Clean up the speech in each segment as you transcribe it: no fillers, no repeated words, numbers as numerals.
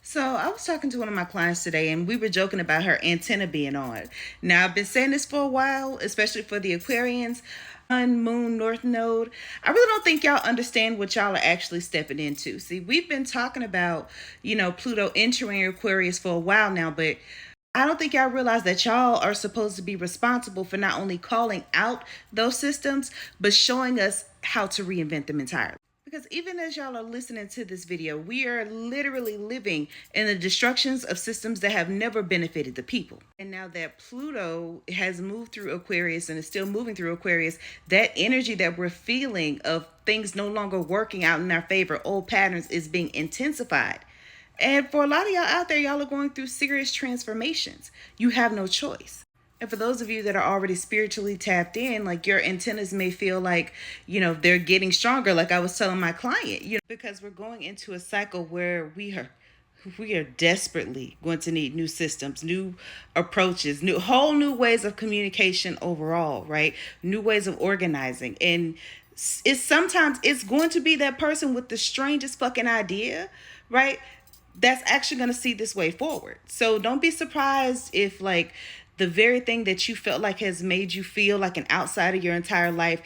So I was talking to one of my clients today and we were joking about her antenna being on. Now I've been saying this for a while, especially for the Aquarians. Sun, moon, north node. I really don't think y'all understand what y'all are actually stepping into. See, we've been talking about, Pluto entering Aquarius for a while now, but I don't think y'all realize that y'all are supposed to be responsible for not only calling out those systems, but showing us how to reinvent them entirely. Because even as y'all are listening to this video, we are literally living in the destructions of systems that have never benefited the people. And now that Pluto has moved through Aquarius and is still moving through Aquarius, that energy that we're feeling of things no longer working out in our favor, old patterns, is being intensified. And for a lot of y'all out there, y'all are going through serious transformations. You have no choice. And for those of you that are already spiritually tapped in, like your antennas may feel like, they're getting stronger. Like I was telling my client, because we're going into a cycle where we are desperately going to need new systems, new approaches, whole new ways of communication overall, right? New ways of organizing. And it's going to be that person with the strangest fucking idea, right? That's actually going to see this way forward. So don't be surprised if like the very thing that you felt like has made you feel like an outsider your entire life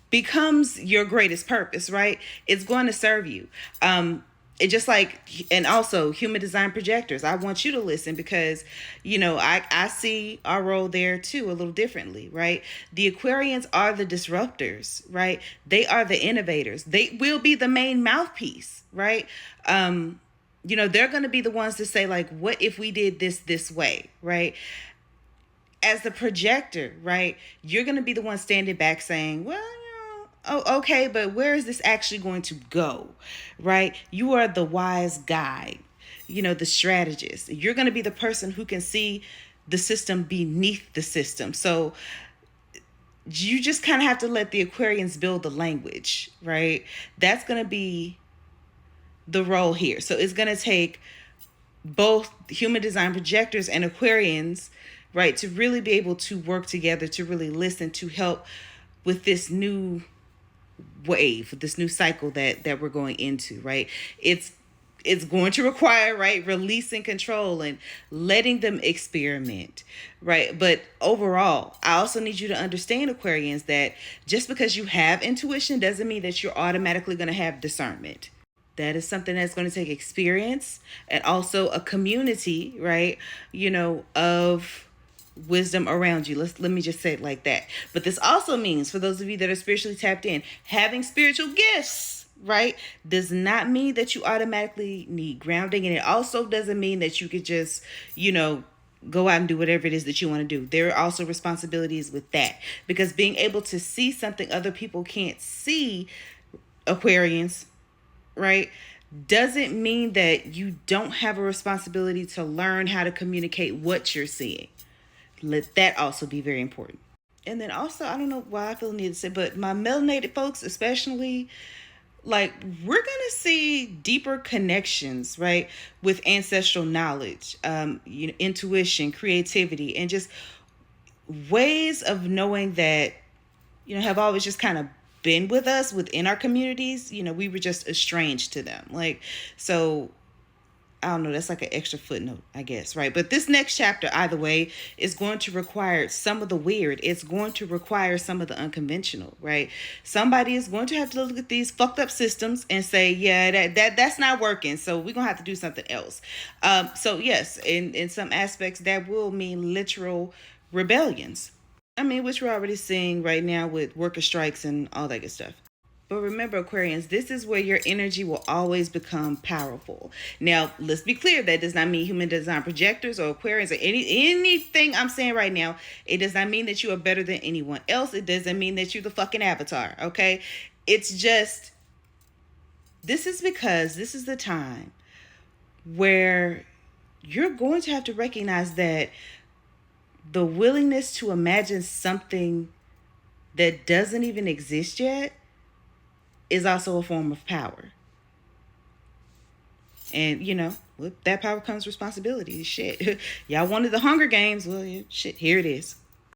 becomes your greatest purpose, right? It's going to serve you. It just like, and also human design projectors, I want you to listen because, I see our role there too a little differently, right? The Aquarians are the disruptors, right? They are the innovators. They will be the main mouthpiece, right? They're going to be the ones to say like, what if we did this way, right? As the projector, right? You're going to be the one standing back saying, well, oh, okay, but where is this actually going to go, right? You are the wise guide, the strategist. You're going to be the person who can see the system beneath the system. So you just kind of have to let the Aquarians build the language, right? That's going to be the role here. So it's going to take both human design projectors and Aquarians, right, to really be able to work together, to really listen, to help with this new wave, this new cycle that we're going into, right? It's going to require, right, releasing control and letting them experiment, right? But overall, I also need you to understand, Aquarians, that just because you have intuition doesn't mean that you're automatically going to have discernment. That is something that's going to take experience and also a community, right? Of wisdom around you. Let me just say it like that. But this also means, for those of you that are spiritually tapped in, having spiritual gifts, right, does not mean that you automatically need grounding. And it also doesn't mean that you could just, go out and do whatever it is that you want to do. There are also responsibilities with that, because being able to see something other people can't see, Aquarians, right, doesn't mean that you don't have a responsibility to learn how to communicate what you're seeing. Let that also be very important. And then also, I don't know why I feel the need to say, but my melanated folks, especially, like, we're going to see deeper connections, right, with ancestral knowledge, intuition, creativity, and just ways of knowing that, have always just kind of been with us within our communities. We were just estranged to them. Like, so I don't know, that's like an extra footnote, I guess, right? But this next chapter, either way, is going to require some of the weird. It's going to require some of the unconventional, right? Somebody is going to have to look at these fucked up systems and say, yeah, that's not working. So we're going to have to do something else. So yes, in some aspects, that will mean literal rebellions. I mean, which we're already seeing right now with worker strikes and all that good stuff. But remember, Aquarians, this is where your energy will always become powerful. Now, let's be clear. That does not mean human design projectors or Aquarians or anything I'm saying right now. It does not mean that you are better than anyone else. It doesn't mean that you're the fucking avatar, okay? It's just, this is because this is the time where you're going to have to recognize that the willingness to imagine something that doesn't even exist yet is also a form of power. And, with that power comes responsibility. Shit. Y'all wanted the Hunger Games. Well, shit, here it is.